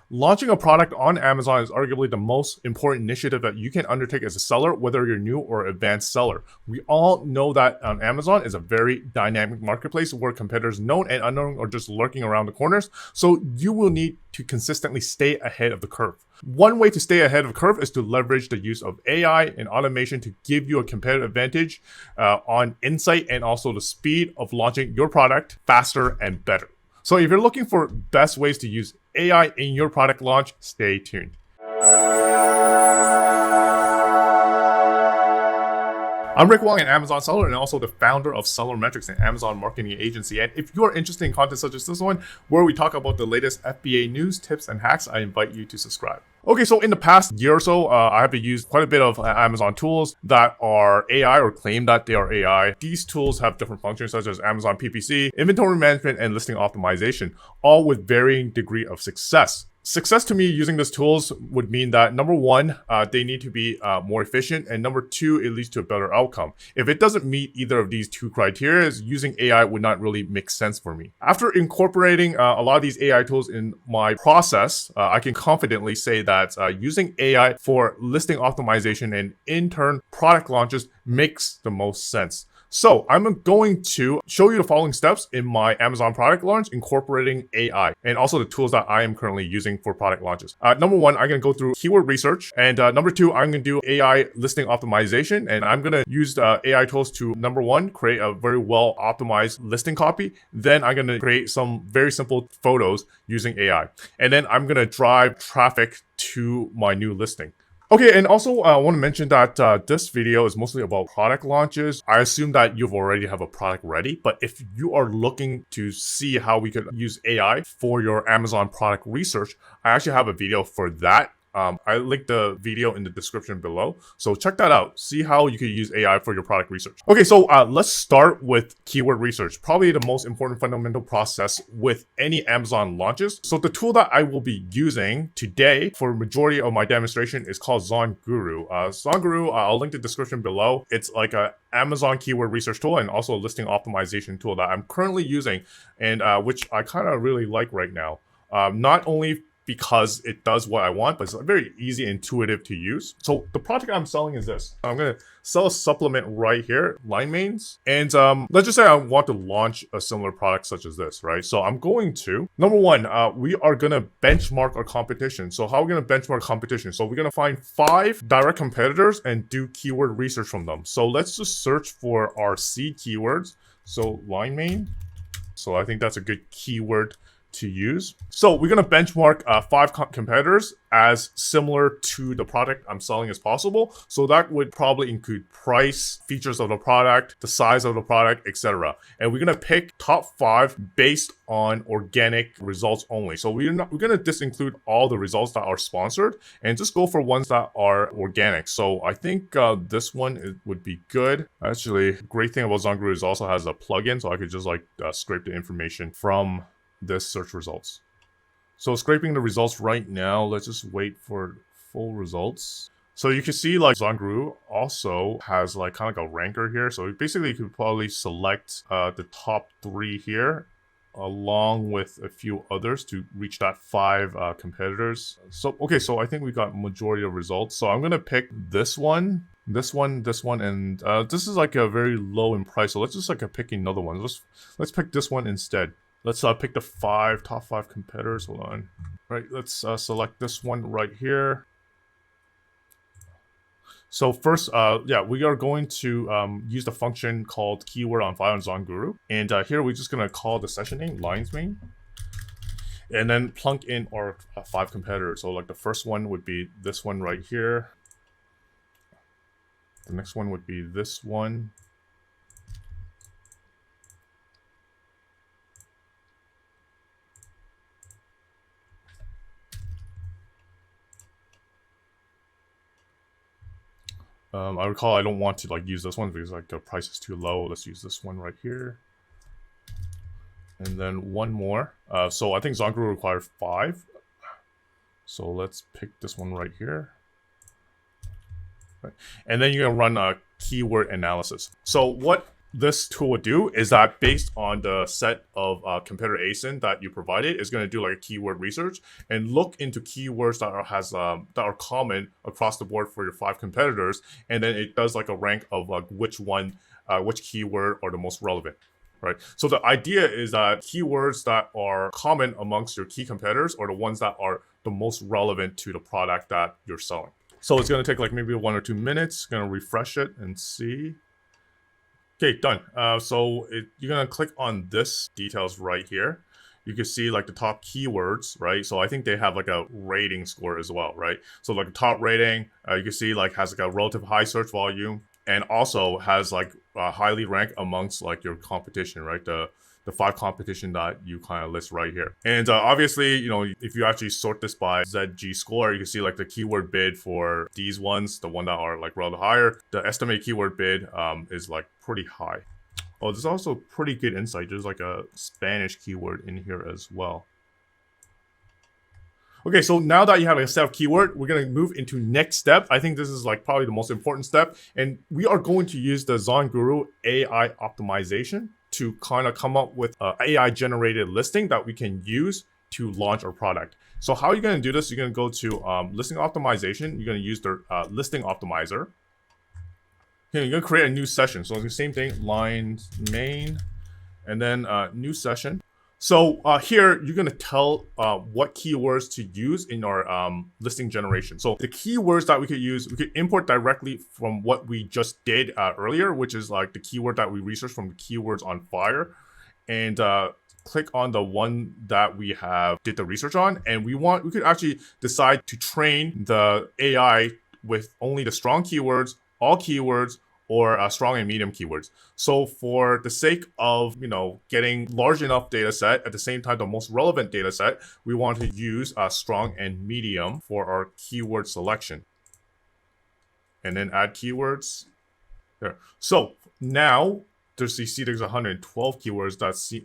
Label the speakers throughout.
Speaker 1: Launching a product on Amazon is arguably the most important initiative that you can undertake as a seller, whether you're new or advanced seller. We all know that Amazon is a very dynamic marketplace where competitors known and unknown are just lurking around the corners. So you will need to consistently stay ahead of the curve. One way to stay ahead of the curve is to leverage the use of AI and automation to give you a competitive advantage on insight and also the speed of launching your product faster and better. So if you're looking for best ways to use AI in your product launch, stay tuned. I'm Rick Wong, an Amazon seller and also the founder of SellerMetrics, an Amazon marketing agency. And if you are interested in content such as this one, where we talk about the latest FBA news, tips, and hacks, I invite you to subscribe. Okay, so in the past year or so, I have used quite a bit of Amazon tools that are AI or claim that they are AI. These tools have different functions such as Amazon PPC, inventory management, and listing optimization, all with varying degree of success. Success to me using these tools would mean that number one, they need to be more efficient, and number two, it leads to a better outcome. If it doesn't meet either of these two criteria, using AI would not really make sense for me. After incorporating a lot of these AI tools in my process, I can confidently say that using AI for listing optimization and in turn product launches makes the most sense. So I'm going to show you the following steps in my Amazon product launch incorporating AI and also the tools that I am currently using for product launches. Number one, I'm going to go through keyword research. And number two, I'm going to do AI listing optimization. And I'm going to use AI tools to, number one, create a very well optimized listing copy. Then I'm going to create some very simple photos using AI. And then I'm going to drive traffic to my new listing. Okay, and also I want to mention that this video is mostly about product launches. I assume that you've already have a product ready, but if you are looking to see how we could use AI for your Amazon product research, I actually have a video for that. I linked the video in the description below. So check that out. See how you can use AI for your product research. Okay, so let's start with keyword research. Probably the most important fundamental process with any Amazon launches. So the tool that I will be using today for majority of my demonstration is called ZonGuru. ZonGuru, I'll link the description below. It's like a Amazon keyword research tool and also a listing optimization tool that I'm currently using and which I kind of really like right now. Not only because it does what I want, but it's very easy and intuitive to use. So the product I'm selling is this. I'm going to sell a supplement right here, line mains. And let's just say I want to launch a similar product such as this, right? So I'm going to, number one, we are going to benchmark our competition. So how are we going to benchmark competition? So we're going to find 5 direct competitors and do keyword research from them. So let's just search for our seed keywords. So line main. So I think that's a good keyword to use. So we're going to benchmark 5 competitors as similar to the product I'm selling as possible. So that would probably include price, features of the product, the size of the product, etc. And we're going to pick top 5 based on organic results only. So we're going to disinclude all the results that are sponsored and just go for ones that are organic. So I think this one would be good. Actually, great thing about ZonGuru is also has a plugin, so I could just like scrape the information from this search results. So scraping the results right now. Let's just wait for full results. So you can see like ZonGuru also has like kind of like a ranker here. So basically you could probably select the top 3 here along with a few others to reach that 5 competitors. So okay, so I think we got majority of results. So I'm gonna pick this one, and this is like a very low in price. So let's just like pick another one. Let's pick this one instead. Let's pick the top 5 competitors. Hold on. Right, let's select this one right here. So first, yeah, we are going to use the function called keyword on file on ZonGuru. And here we're just going to call the session name lines main. And then plunk in our 5 competitors. So like the first one would be this one right here. The next one would be this one. I recall I don't want to like use this one because like the price is too low. Let's use this one right here. And then one more. So I think ZonGuru requires 5. So let's pick this one right here. Right. And then you're gonna run a keyword analysis. So what this tool would do is that based on the set of competitor ASIN that you provided, it's going to do like a keyword research and look into keywords that are common across the board for your 5 competitors, and then it does like a rank of like which keyword are the most relevant. Right. So the idea is that keywords that are common amongst your key competitors are the ones that are the most relevant to the product that you're selling. So it's going to take like maybe 1 or 2 minutes. Going to refresh it and see. Okay, done. You're going to click on this details right here. You can see like the top keywords, right? So I think they have like a rating score as well, right? So like the top rating, you can see like has like a relative high search volume, and also has like highly ranked amongst like your competition, right? The 5 competition that you kind of list right here. And obviously, you know, if you actually sort this by ZG score, you can see like the keyword bid for these ones, the one that are like relatively higher, the estimated keyword bid is like pretty high. Oh, there's also pretty good insight. There's like a Spanish keyword in here as well. Okay, so now that you have a set of keyword, we're going to move into next step. I think this is like probably the most important step. And we are going to use the ZonGuru AI optimization to kind of come up with an AI generated listing that we can use to launch our product. So how are you going to do this? You're going to go to listing optimization. You're going to use the listing optimizer. Okay, you're going to create a new session. So it's the same thing, lines main, and then new session. So here, you're going to tell what keywords to use in our listing generation. So the keywords that we could use, we could import directly from what we just did earlier, which is like the keyword that we researched from the keywords on Fire. And click on the one that we did the research on. And we could actually decide to train the AI with only the strong keywords, all keywords, or strong and medium keywords. So for the sake of, you know, getting large enough data set, at the same time the most relevant data set, we want to use strong and medium for our keyword selection. And then add keywords there. So now there's 112 keywords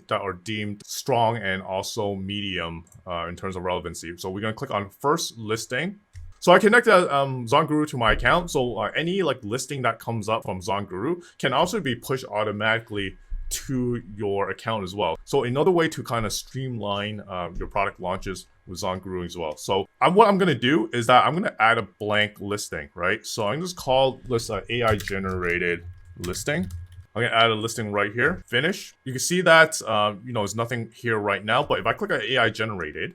Speaker 1: that are deemed strong and also medium in terms of relevancy. So we're going to click on first listing. So I connected ZonGuru to my account. So any like listing that comes up from ZonGuru can also be pushed automatically to your account as well. So another way to kind of streamline your product launches with ZonGuru as well. So what I'm going to do is that I'm going to add a blank listing, right? So I'm just call this AI generated listing. I'm going to add a listing right here, finish. You can see that, you know, there's nothing here right now, but if I click on AI generated,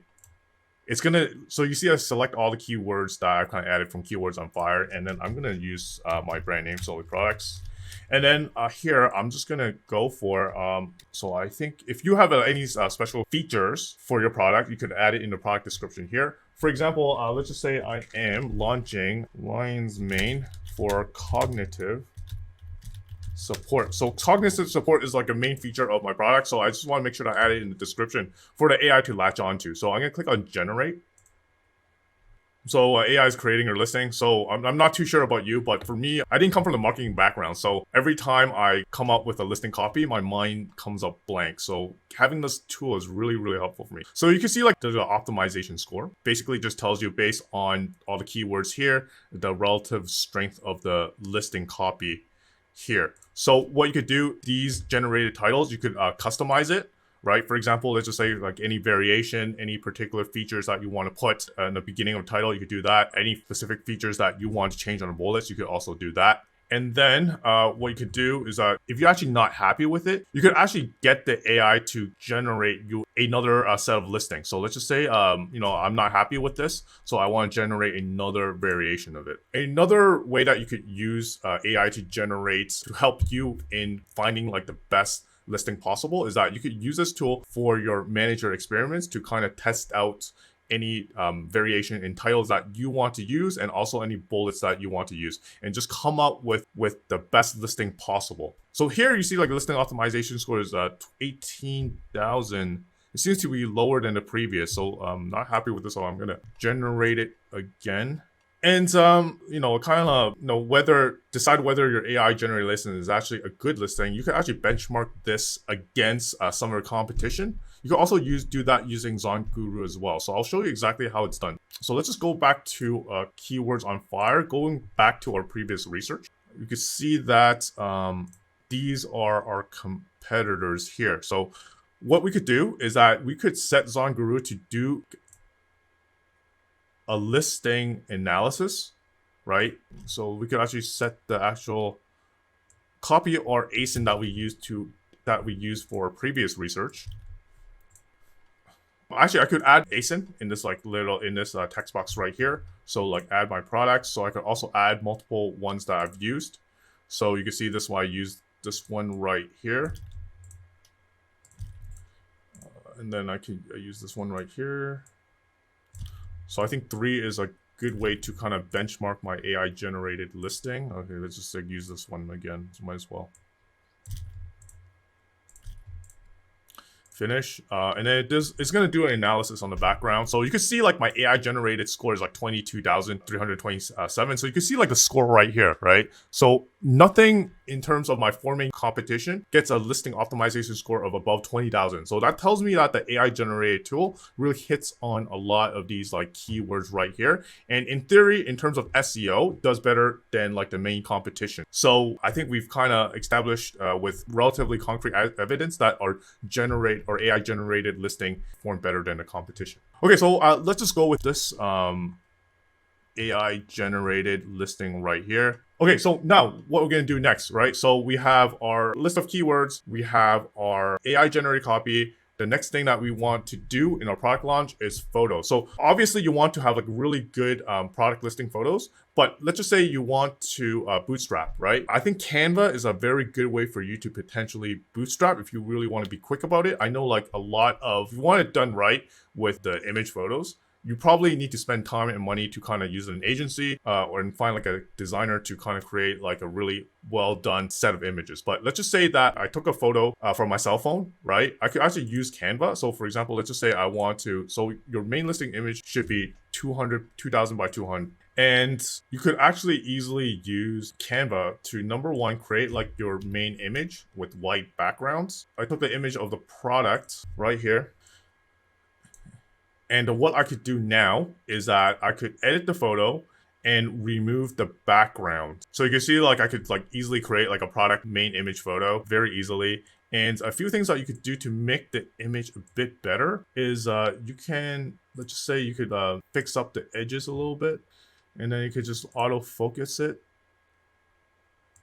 Speaker 1: it's gonna, so you see I select all the keywords that I've kind of added from keywords on Fire, and then I'm gonna use my brand name, Solar Products. And then here, I'm just gonna go for, so I think if you have any special features for your product, you could add it in the product description here. For example, let's just say I am launching Lion's Mane for cognitive support. So cognitive support is like a main feature of my product. So I just want to make sure to add it in the description for the AI to latch onto. So I'm going to click on generate. So AI is creating your listing. So I'm not too sure about you, but for me, I didn't come from the marketing background. So every time I come up with a listing copy, my mind comes up blank. So having this tool is really, really helpful for me. So you can see like there's an optimization score. Basically just tells you based on all the keywords here, the relative strength of the listing copy here. So what you could do, these generated titles, you could customize it, right? For example, let's just say like any variation, any particular features that you want to put in the beginning of the title, you could do that. Any specific features that you want to change on the bullets, you could also do that. And then what you could do is if you're actually not happy with it, you could actually get the AI to generate you another set of listings. So let's just say, you know, I'm not happy with this, so I want to generate another variation of it. Another way that you could use AI to generate to help you in finding like the best listing possible is that you could use this tool for your manager experiments to kind of test out any variation in titles that you want to use, and also any bullets that you want to use, and just come up with the best listing possible. So here you see like the listing optimization score is 18,000. It seems to be lower than the previous, so I'm not happy with this, so I'm gonna generate it again. And you know, kind of decide whether your AI generated listing is actually a good listing. You can actually benchmark this against some of your competition. You can also do that using ZonGuru as well. So I'll show you exactly how it's done. So let's just go back to keywords on Fire. Going back to our previous research, you can see that these are our competitors here. So what we could do is that we could set ZonGuru to do a listing analysis, right? So we could actually set the actual copy or ASIN that we used for previous research. Actually, I could add ASIN in this text box right here. So like add my products. So I could also add multiple ones that I've used. So you can see this one, I used this one right here. And then I can use this one right here. So I think 3 is a good way to kind of benchmark my AI generated listing. Okay, let's just use this one again. So might as well. Finish, and then it's going to do an analysis on the background. So you can see like my AI generated score is like 22,327. So you can see like the score right here, right? So nothing in terms of my 4 main competition gets a listing optimization score of above 20,000. So that tells me that the AI generated tool really hits on a lot of these like keywords right here. And in theory, in terms of SEO, does better than like the main competition. So I think we've kind of established with relatively concrete evidence that our AI generated listing perform better than the competition. Okay, so let's just go with this AI generated listing right here. Okay, so now what we're going to do next, right? So we have our list of keywords, we have our AI generated copy. The next thing that we want to do in our product launch is photos. So obviously you want to have like really good product listing photos, but let's just say you want to bootstrap, right? I think Canva is a very good way for you to potentially bootstrap if you really want to be quick about it. I know like a lot of, if you want it done right with the image photos, you probably need to spend time and money to kind of use an agency or find like a designer to kind of create like a really well done set of images. But let's just say that I took a photo from my cell phone, right? I could actually use Canva. So for example, let's just say I want to, so your main listing image should be 2,000 by 200. And you could actually easily use Canva to, number one, create like your main image with white backgrounds. I took the image of the product right here. And what I could do now is that I could edit the photo and remove the background. So you can see like I could like easily create like a product main image photo very easily. And a few things that you could do to make the image a bit better is you can, let's just say you could fix up the edges a little bit, and then you could just auto focus it.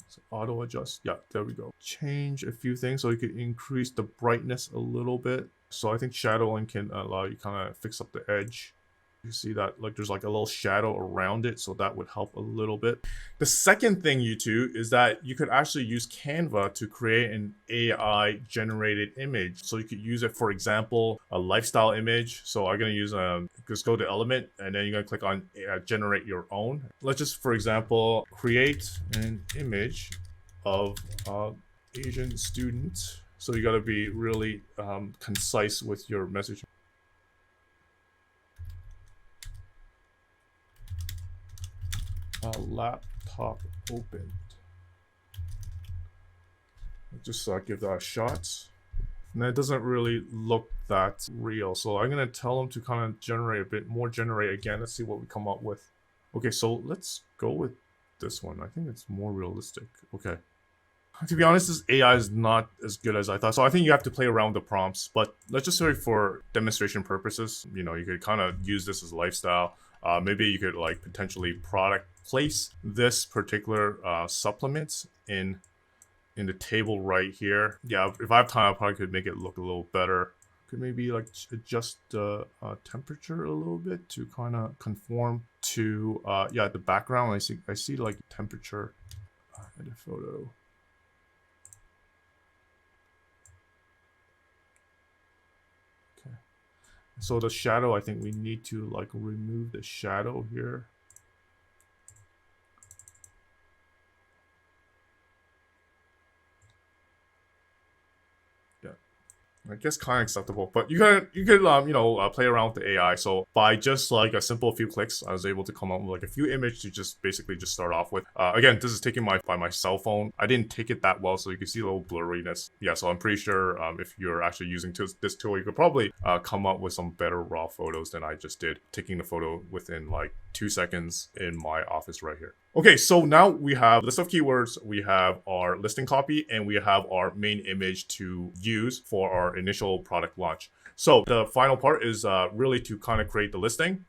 Speaker 1: So auto adjust. Yeah, there we go. Change a few things so you could increase the brightness a little bit. So I think shadowing can allow you kind of fix up the edge. You see that like there's like a little shadow around it, so that would help a little bit. The second thing you do is that you could actually use Canva to create an AI generated image. So you could use it, for example, a lifestyle image. So I'm gonna use just go to element and then you're gonna click on generate your own. Let's just, for example, create an image of Asian student. So you gotta be really concise with your message. Laptop opened. Just give that a shot. And it doesn't really look that real. So I'm gonna tell them to kind of generate a bit more, generate again. Let's see what we come up with. Okay, so let's go with this one. I think it's more realistic. Okay. To be honest, this AI is not as good as I thought. So I think you have to play around with the prompts, but let's just say for demonstration purposes, you know, you could kind of use this as lifestyle. Maybe you could like potentially product place this particular supplement in the table right here. Yeah, if I have time, I probably could make it look a little better. Could maybe like adjust the temperature a little bit to kind of conform to yeah, the background. I see like temperature. Edit photo. Okay. So the shadow, I think we need to like remove the shadow here. I guess kind of acceptable, but you could you know, play around with the AI. So by just like a simple few clicks, I was able to come up with like a few images to just basically just start off with. Again, this is taken by my cell phone. I didn't take it that well, so you can see a little blurriness. Yeah, so I'm pretty sure if you're actually using this tool, you could probably come up with some better raw photos than I just did, taking the photo within like 2 seconds in my office right here. Okay, so now we have a list of keywords, we have our listing copy, and we have our main image to use for our initial product launch. So the final part is really to kind of create the listing.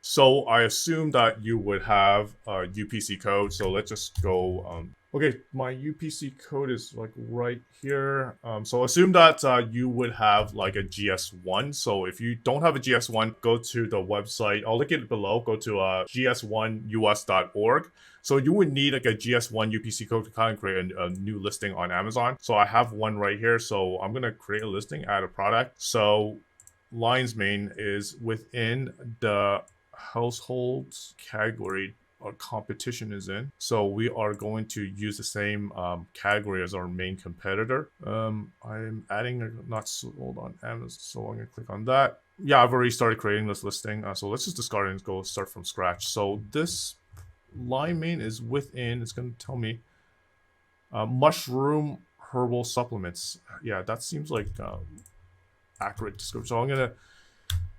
Speaker 1: So I assume that you would have a UPC code. So let's just go. Okay, my UPC code is like right here. So assume that you would have like a GS1. So if you don't have a GS1, go to the website. I'll link it below. Go to gs1us.org. So you would need like a GS1 UPC code to kind of create a new listing on Amazon. So I have one right here. So I'm going to create a listing, add a product. So Lion's Mane is within the households category our competition is in. So we are going to use the same category as our main competitor. I'm adding not sold on Amazon, so I'm gonna click on that. Yeah, I've already started creating this listing. So let's just discard it and go start from scratch. So this Lime Mane is within, it's gonna tell me mushroom herbal supplements. Yeah, that seems like accurate description. So I'm gonna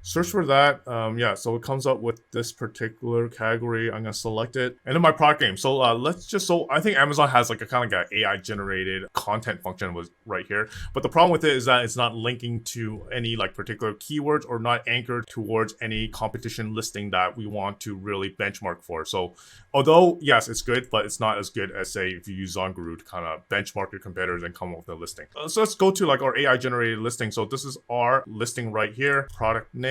Speaker 1: search for that. Yeah, so it comes up with this particular category. I'm gonna select it, and then my product name. So I think Amazon has like a kind of like an AI generated content function was right here. But the problem with it is that it's not linking to any like particular keywords or not anchored towards any competition listing that we want to really benchmark for. So although yes, it's good, but it's not as good as say if you use ZonGuru to kind of benchmark your competitors and come up with a listing. So let's go to like our AI generated listing. So this is our listing right here, product name.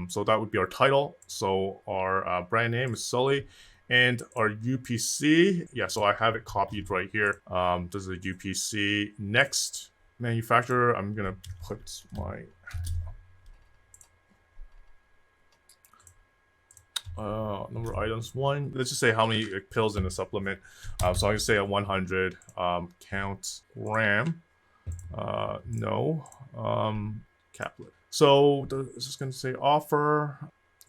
Speaker 1: So that would be our title. So our brand name is Sully, and our UPC. Yeah, so I have it copied right here. This is a UPC. Next manufacturer, I'm gonna put my number of items 1. Let's just say how many pills in the supplement. So I'm gonna say a 100 count gram. No. Caplet. So this is going to say offer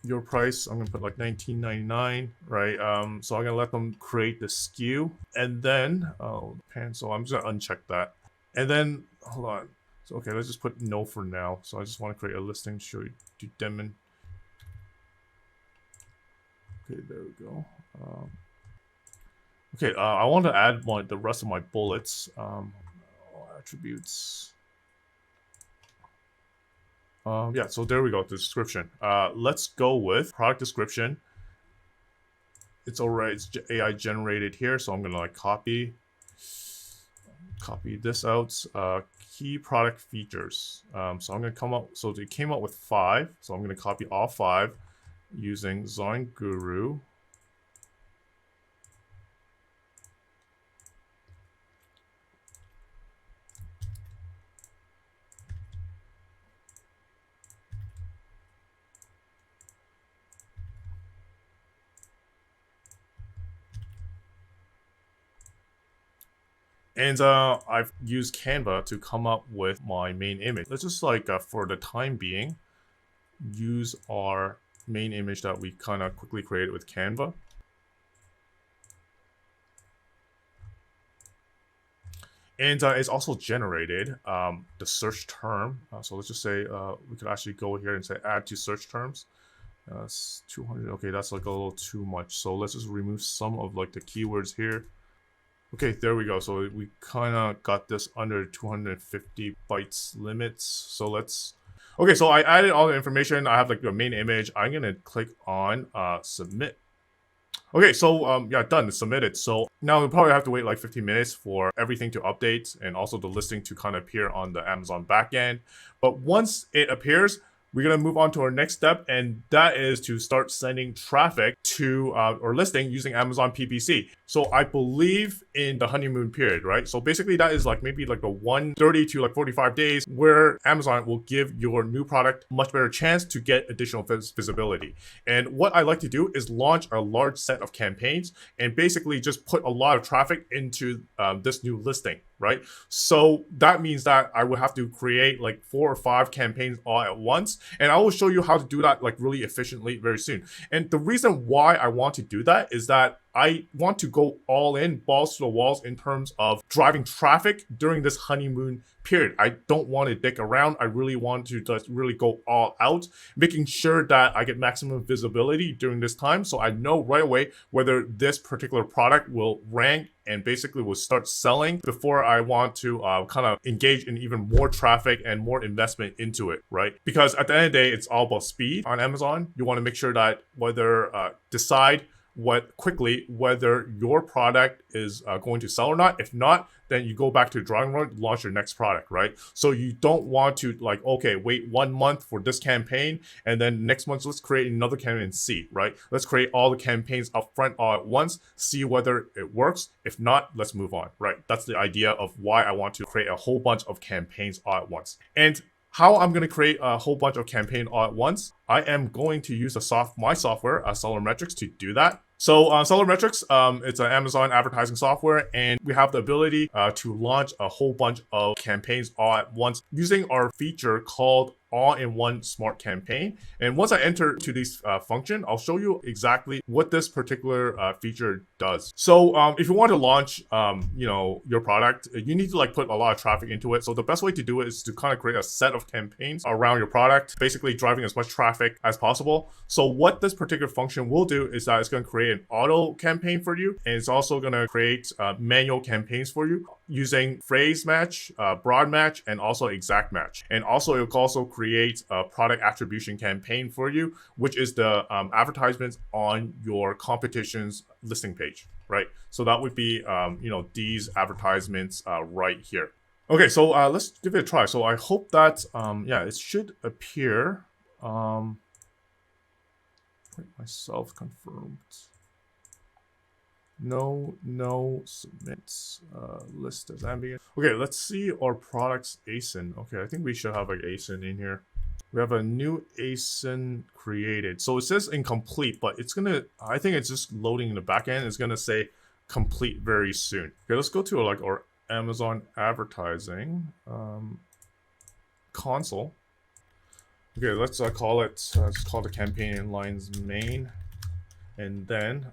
Speaker 1: your price. I'm going to put like $19.99, right? So I'm going to let them create the SKU, and then so I'm just going to uncheck that, and then hold on. So okay, let's just put no for now. So I just want to create a listing to show you to demon. Okay, there we go. Okay, I want to add the rest of my bullets. Attributes. Yeah, so there we go, the description. Let's go with product description. It's already, it's AI generated here, so I'm gonna like copy this out. Key product features. So I'm gonna come up, so it came up with 5, so I'm gonna copy all 5 using ZonGuru. And I've used Canva to come up with my main image. Let's just like, for the time being, use our main image that we kind of quickly created with Canva. And it's also generated the search term. So let's just say we could actually go here and say add to search terms. It's 200. Okay, that's like a little too much. So let's just remove some of like the keywords here. Okay, there we go. So we kind of got this under 250 bytes limits. So let's, okay, so I added all the information. I have like the main image. I'm going to click on submit. Okay, so yeah, done, it's submitted. So now we'll probably have to wait like 15 minutes for everything to update and also the listing to kind of appear on the Amazon backend. But once it appears, we're going to move on to our next step, and that is to start sending traffic to our listing using Amazon PPC. So I believe in the honeymoon period, right? So basically that is like maybe like a 130 to like 45 days where Amazon will give your new product a much better chance to get additional visibility. And what I like to do is launch a large set of campaigns and basically just put a lot of traffic into this new listing, right? So that means that I will have to create like 4 or 5 campaigns all at once. And I will show you how to do that like really efficiently very soon. And the reason why I want to do that is that I want to go all in, balls to the walls in terms of driving traffic during this honeymoon period. I don't want to dick around. I really want to just really go all out, making sure that I get maximum visibility during this time. So I know right away whether this particular product will rank and basically will start selling before I want to kind of engage in even more traffic and more investment into it, right? Because at the end of the day, it's all about speed on Amazon. You want to make sure that decide quickly whether your product is going to sell or not. If not, then you go back to the drawing board, launch your next product, right? So you don't want to like, okay, wait 1 month for this campaign, and then next month let's create another campaign and see, right? Let's create all the campaigns up front all at once, see whether it works. If not, let's move on, right? That's the idea of why I want to create a whole bunch of campaigns all at once. And how I'm going to create a whole bunch of campaign all at once, I am going to use my software, SellerMetrics, to do that. So SellerMetrics, it's an Amazon advertising software, and we have the ability to launch a whole bunch of campaigns all at once using our feature called all-in-one smart campaign. And once I enter to this function, I'll show you exactly what this particular feature does. So if you want to launch, your product, you need to like put a lot of traffic into it. So the best way to do it is to kind of create a set of campaigns around your product, basically driving as much traffic as possible. So what this particular function will do is that it's going to create an auto campaign for you, and it's also going to create manual campaigns for you using phrase match, broad match, and also exact match. And also it will also create a product attribution campaign for you, which is the advertisements on your competition's listing page, right? So that would be these advertisements right here. Okay, so let's give it a try. So I hope that it should appear. Myself confirmed. No submits list as ambient. Okay, let's see our products ASIN. Okay, I think we should have like ASIN in here. We have a new ASIN created. So it says incomplete, but I think it's just loading in the back end. It's gonna say complete very soon. Okay, let's go to our Amazon advertising console. Okay, let's call it. Let's call the campaign inlines main, and then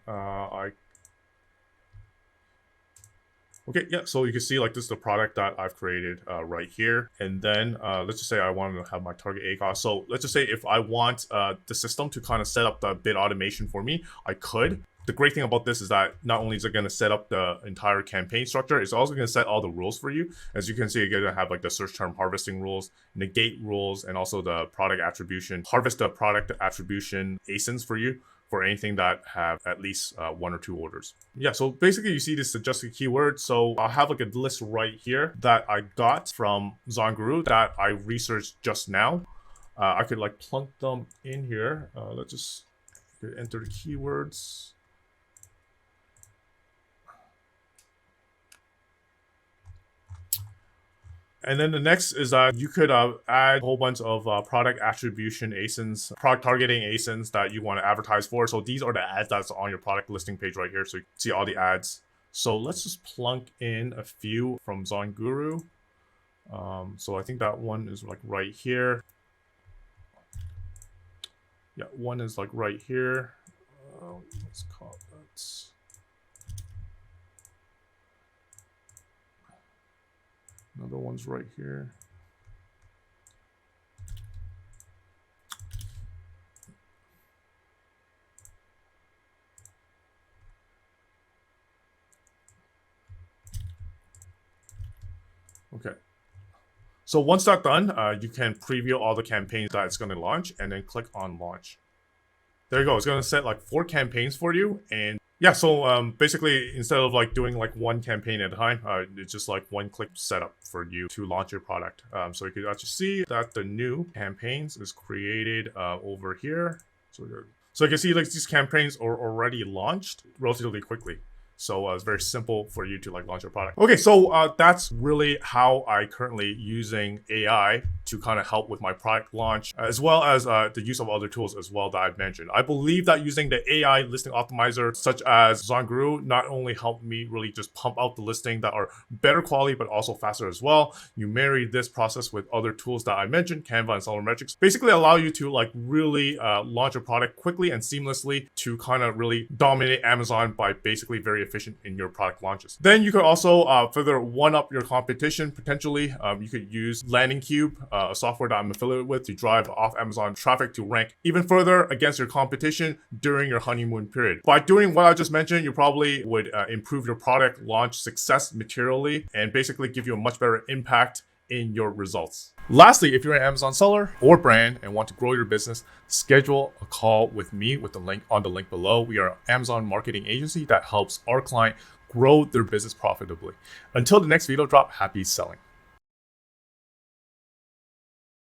Speaker 1: Okay, yeah, so you can see like this is the product that I've created right here. And then let's just say I want to have my target ACOS. So let's just say if I want the system to kind of set up the bid automation for me, I could. The great thing about this is that not only is it going to set up the entire campaign structure, it's also going to set all the rules for you. As you can see, you're going to have like the search term harvesting rules, negate rules, and also the product attribution, harvest the product attribution ASINs for you for anything that have at least 1 or 2 orders. Yeah, so basically you see this suggested keyword. So I'll have like a list right here that I got from ZonGuru that I researched just now. I could like plunk them in here. Let's just enter the keywords. And then the next is that you could add a whole bunch of product attribution ASINs, product targeting ASINs that you want to advertise for. So these are the ads that's on your product listing page right here. So you can see all the ads. So let's just plunk in a few from ZonGuru. So I think that one is like right here. Yeah, one is like right here. Let's call that. Another one's right here. Okay. So once that's done, you can preview all the campaigns that it's going to launch and then click on launch. There you go. It's going to set like 4 campaigns for you. And yeah, so basically instead of like doing like one campaign at a time, it's just like one click setup for you to launch your product. So you can actually see that the new campaigns is created over here. So you can see like these campaigns are already launched relatively quickly. So it's very simple for you to like launch your product. Okay, so that's really how I currently using AI to kind of help with my product launch, as well as the use of other tools as well that I've mentioned. I believe that using the AI listing optimizer such as Zonguru not only helped me really just pump out the listing that are better quality, but also faster as well. You marry this process with other tools that I mentioned, Canva and SellerMetrics, basically allow you to like really launch a product quickly and seamlessly to kind of really dominate Amazon by basically very efficient in your product launches. Then you could also further one up your competition potentially. You could use Landing Cube, a software that I'm affiliated with, to drive off Amazon traffic to rank even further against your competition during your honeymoon period. By doing what I just mentioned, you probably would improve your product launch success materially and basically give you a much better impact in your results. Lastly, if you're an Amazon seller or brand and want to grow your business, schedule a call with me with the link on the link below. We are an Amazon marketing agency that helps our client grow their business profitably. Until the next video drop, happy selling.